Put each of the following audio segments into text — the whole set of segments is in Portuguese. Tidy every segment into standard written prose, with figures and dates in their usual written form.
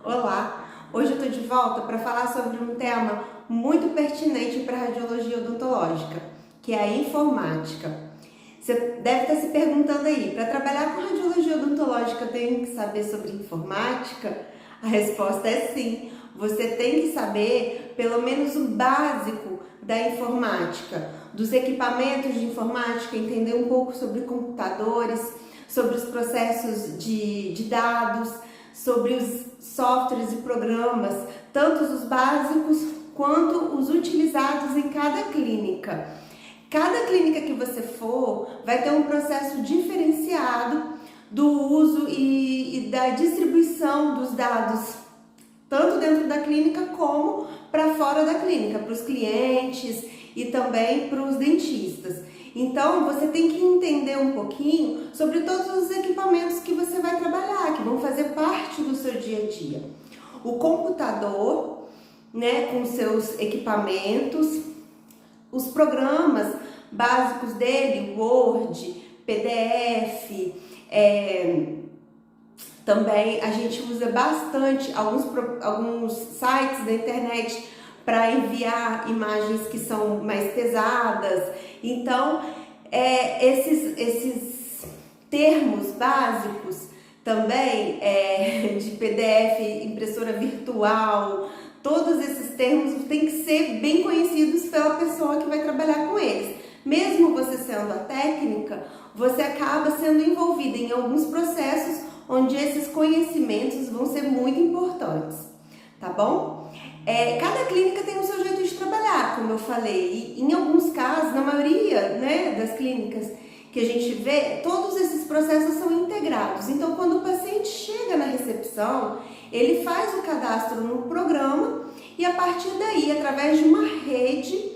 Olá! Hoje eu estou de volta para falar sobre um tema muito pertinente para a radiologia odontológica, que é a informática. Você deve estar se perguntando aí, para trabalhar com radiologia odontológica eu tenho que saber sobre informática? A resposta é sim, você tem que saber pelo menos o básico da informática, dos equipamentos de informática, entender um pouco sobre computadores, sobre os processos de dados, sobre os softwares e programas, tanto os básicos quanto os utilizados em cada clínica. Cada clínica que você for vai ter um processo diferenciado do uso e da distribuição dos dados, tanto dentro da clínica como para fora da clínica, para os clientes e também para os dentistas. Então, você tem que entender um pouquinho sobre todos os equipamentos que você vai trabalhar, que vão fazer parte do seu dia a dia. O computador, né, com seus equipamentos, os programas básicos dele, Word, PDF, também a gente usa bastante alguns sites da internet para enviar imagens que são mais pesadas. Então, esses termos básicos também, de PDF, impressora virtual, todos esses termos têm que ser bem conhecidos pela pessoa que vai trabalhar com eles. Mesmo você sendo a técnica, você acaba sendo envolvida em alguns processos onde esses conhecimentos vão ser muito importantes, tá bom? Cada clínica tem o seu jeito de trabalhar, como eu falei, e em alguns casos, na maioria, né, das clínicas que a gente vê, todos esses processos são integrados. Então, quando o paciente chega na recepção, ele faz o cadastro no programa e a partir daí, através de uma rede,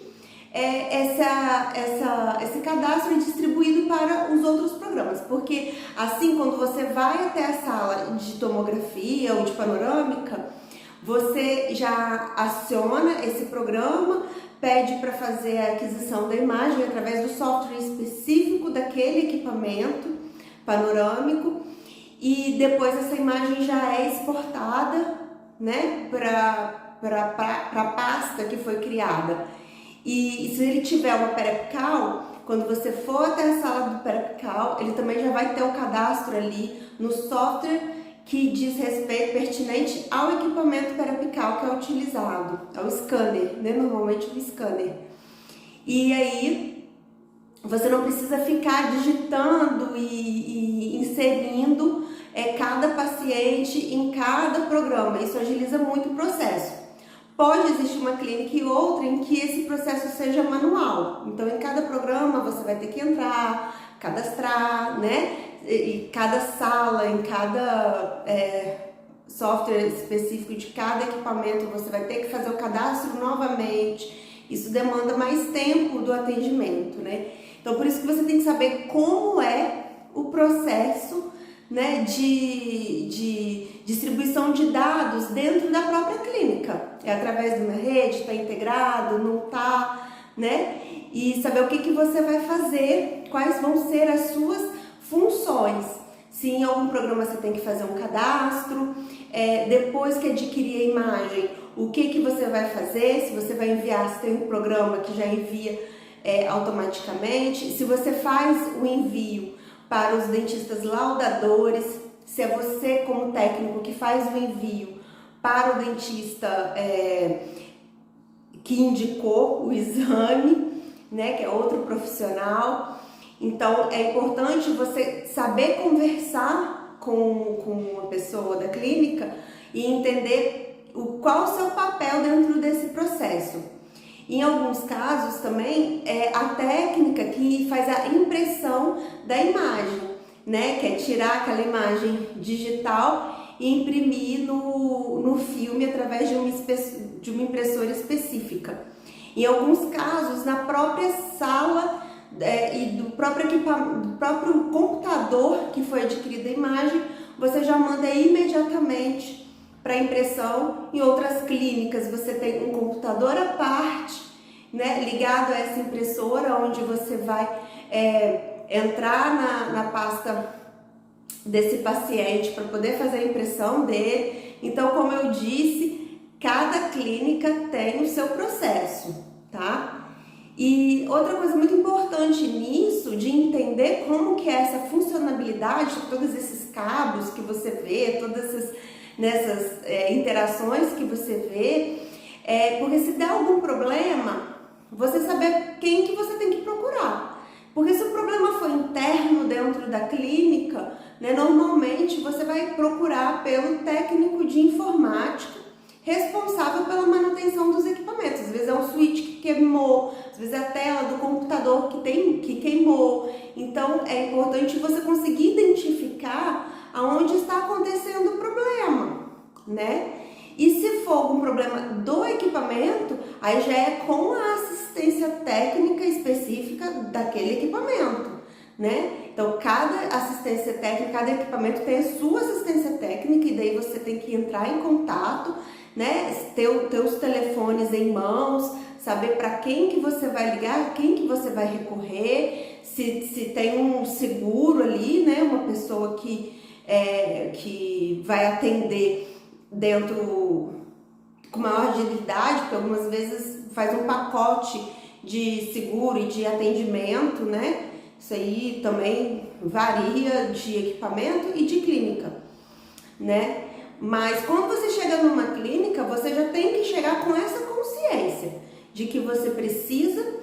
esse cadastro é distribuído para os outros programas, porque assim, quando você vai até a sala de tomografia ou de panorâmica, você já aciona esse programa, pede para fazer a aquisição da imagem através do software específico daquele equipamento panorâmico e depois essa imagem já é exportada, né, para a pasta que foi criada. E se ele tiver uma periapical, quando você for até a sala do periapical, ele também já vai ter o cadastro ali no software que diz respeito pertinente ao equipamento periapical que é utilizado, ao scanner, né? Normalmente o scanner. E aí você não precisa ficar digitando e inserindo cada paciente em cada programa, isso agiliza muito o processo. Pode existir uma clínica e outra em que esse processo seja manual, então em cada programa você vai ter que entrar, cadastrar, né? Em cada sala, em cada software específico de cada equipamento, você vai ter que fazer o cadastro novamente. Isso demanda mais tempo do atendimento, né? Então, por isso que você tem que saber como é o processo, né, de distribuição de dados dentro da própria clínica. É através de uma rede, está integrado, não está, né? E saber o que você vai fazer, quais vão ser as suas funções. Se em algum programa você tem que fazer um cadastro, depois que adquirir a imagem, o que você vai fazer, se você vai enviar, se tem um programa que já envia automaticamente, se você faz o envio para os dentistas laudadores, se é você como técnico que faz o envio para o dentista que indicou o exame, né, que é outro profissional. Então, é importante você saber conversar com uma pessoa da clínica e entender qual o seu papel dentro desse processo. Em alguns casos também, a técnica que faz a impressão da imagem, né? Que é tirar aquela imagem digital e imprimir no filme através de uma impressora específica. Em alguns casos, na própria sala e do próprio computador que foi adquirida a imagem, você já manda imediatamente para impressão. Em outras clínicas você tem um computador à parte, né, ligado a essa impressora, onde você vai entrar na pasta desse paciente para poder fazer a impressão dele, Então, como eu disse, cada clínica tem o seu processo, tá? E outra coisa muito importante nisso, de entender como que é essa funcionalidade, todos esses cabos que você vê, todas nessas interações que você vê, porque se der algum problema, você saber quem que você tem que procurar. Porque se o problema for interno dentro da clínica, né, normalmente você vai procurar pelo técnico de informática responsável pela manutenção dos equipamentos. Às vezes é um switch que queimou, às vezes é a tela do computador que queimou. Então é importante você conseguir identificar aonde está acontecendo o problema, né? E se for algum problema do equipamento, aí já é com a assistência técnica específica daquele equipamento, né? Então, cada assistência técnica, cada equipamento tem a sua assistência técnica e daí você tem que entrar em contato, né? Ter os telefones em mãos, saber para quem que você vai ligar, quem que você vai recorrer, se tem um seguro ali, né? Uma pessoa que vai atender dentro com maior agilidade, porque algumas vezes faz um pacote de seguro e de atendimento, né? Isso aí também varia de equipamento e de clínica, né? Mas quando você chega numa clínica, você já tem que chegar com essa consciência de que você precisa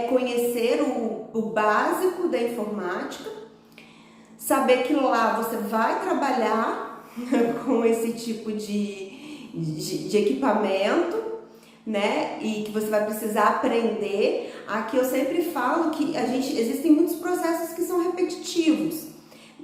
conhecer o básico da informática, saber que lá você vai trabalhar com esse tipo de equipamento, né? E que você vai precisar aprender. Aqui eu sempre falo que existem muitos processos que são repetitivos,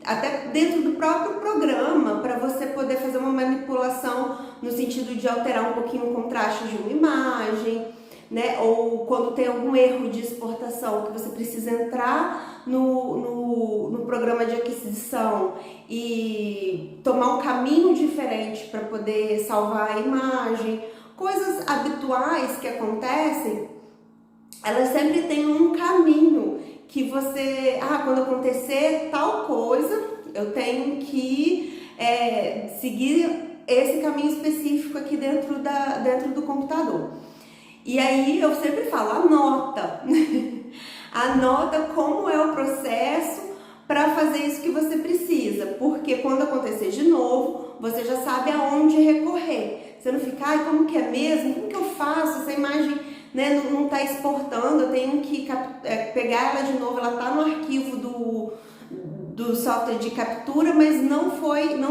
até dentro do próprio programa, para você poder fazer uma manipulação no sentido de alterar um pouquinho o contraste de uma imagem, né? Ou quando tem algum erro de exportação que você precisa entrar no programa de aquisição e tomar um caminho diferente para poder salvar a imagem. Coisas habituais que acontecem, elas sempre têm um caminho que você, quando acontecer tal coisa, eu tenho que seguir esse caminho específico aqui dentro do computador. E aí eu sempre falo, anota, anota como é o processo para fazer isso que você precisa, porque quando acontecer de novo, você já sabe aonde recorrer. Você não fica, como que é mesmo? Como que eu faço? Essa imagem, né, não está exportando, eu tenho que pegar ela de novo, ela está no arquivo do software de captura, mas não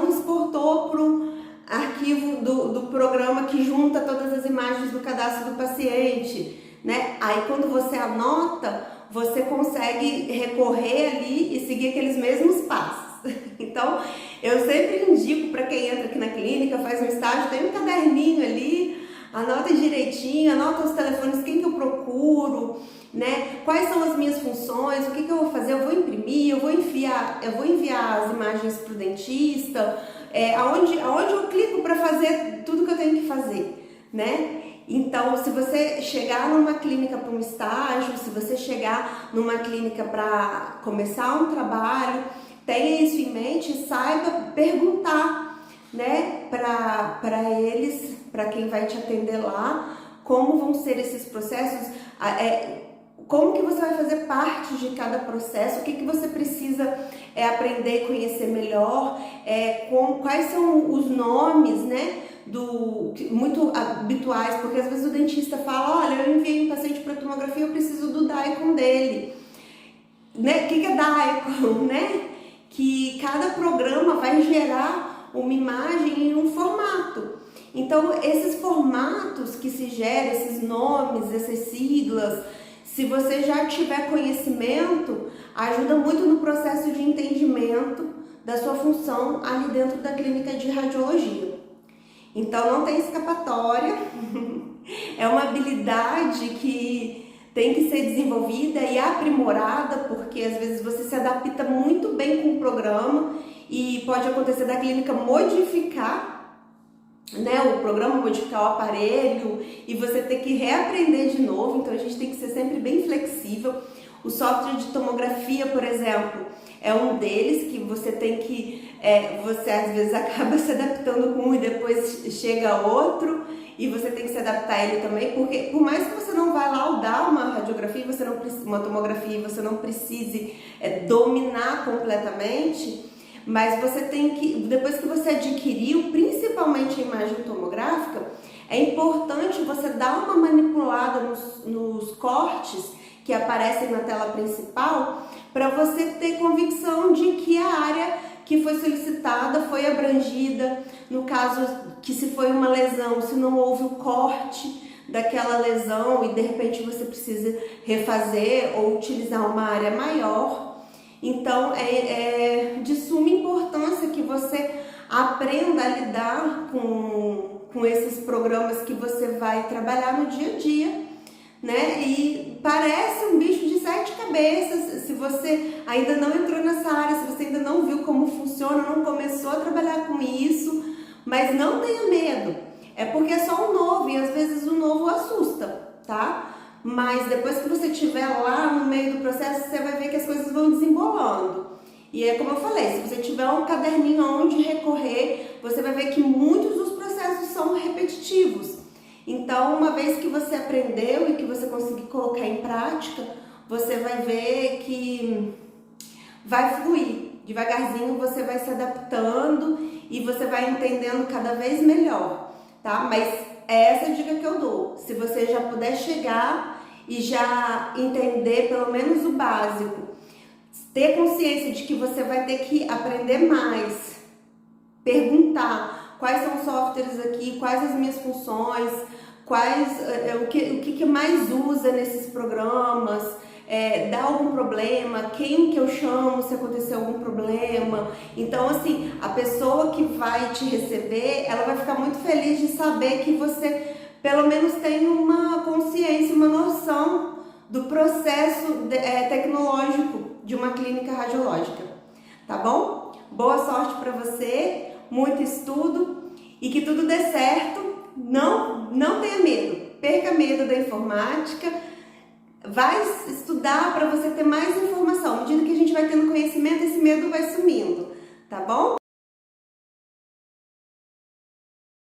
exportou para o arquivo do programa que junta todas as imagens do cadastro do paciente, né? Aí quando você anota, você consegue recorrer ali e seguir aqueles mesmos passos. Então, eu sempre indico para quem entra aqui na clínica, faz um estágio, tem um caderninho ali, anota direitinho, anota os telefones, quem que eu procuro, né? Quais são as minhas funções, o que eu vou fazer, eu vou imprimir, eu vou enviar as imagens para o dentista, aonde eu clico para fazer tudo que eu tenho que fazer, né? Então, se você chegar numa clínica para um estágio, se você chegar numa clínica para começar um trabalho, tenha isso em mente e saiba perguntar, né, para eles, para quem vai te atender lá, como vão ser esses processos, como que você vai fazer parte de cada processo, o que você precisa aprender e conhecer melhor, quais são os nomes, né, muito habituais, porque às vezes o dentista fala, olha, eu enviei um paciente para tomografia, eu preciso do DICOM dele, né? O que é DICOM, né? Que cada programa vai gerar uma imagem em um formato. Então, esses formatos que se geram, esses nomes, essas siglas, se você já tiver conhecimento, ajuda muito no processo de entendimento da sua função ali dentro da clínica de radiologia. Então, não tem escapatória, é uma habilidade que tem que ser desenvolvida e aprimorada, porque às vezes você se adapta muito bem com o programa e pode acontecer da clínica modificar, né, o programa, modificar o aparelho e você ter que reaprender de novo. Então a gente tem que ser sempre bem flexível. O software de tomografia, por exemplo, é um deles que você tem que, você às vezes acaba se adaptando com um e depois chega outro e você tem que se adaptar a ele também, porque por mais que você não vá laudar uma radiografia, uma tomografia, você não precise dominar completamente, mas você tem que, depois que você adquiriu, principalmente a imagem tomográfica, é importante você dar uma manipulada nos cortes que aparecem na tela principal, para você ter convicção de que a área que foi solicitada foi abrangida, no caso que se foi uma lesão, se não houve o corte daquela lesão e de repente você precisa refazer ou utilizar uma área maior. Então é de suma importância que você aprenda a lidar com esses programas que você vai trabalhar no dia a dia, né? E parece um bicho de 7 cabeças. Se você ainda não entrou nessa área, se você ainda não viu como funciona, não começou a trabalhar com isso, mas não tenha medo. É porque é só um novo e às vezes o novo assusta, tá? Mas depois que você estiver lá no meio do processo, você vai ver que as coisas vão desembolando. E é como eu falei, se você tiver um caderninho onde recorrer, você vai ver que muitos dos processos são repetitivos. Então, uma vez que você aprendeu e que você conseguir colocar em prática, você vai ver que vai fluir. Devagarzinho você vai se adaptando e você vai entendendo cada vez melhor, tá? Mas é essa a dica que eu dou. Se você já puder chegar e já entender pelo menos o básico, ter consciência de que você vai ter que aprender mais, perguntar quais são os softwares aqui, quais as minhas funções, o que mais usa nesses programas, dá algum problema, quem que eu chamo se acontecer algum problema. Então, assim, a pessoa que vai te receber, ela vai ficar muito feliz de saber que você pelo menos tem uma consciência, uma noção do processo tecnológico de uma clínica radiológica, tá bom? Boa sorte para você, muito estudo e que tudo dê certo. Não tenha medo, perca medo da informática, vai estudar para você ter mais informação. À medida que a gente vai tendo conhecimento, esse medo vai sumindo, tá bom?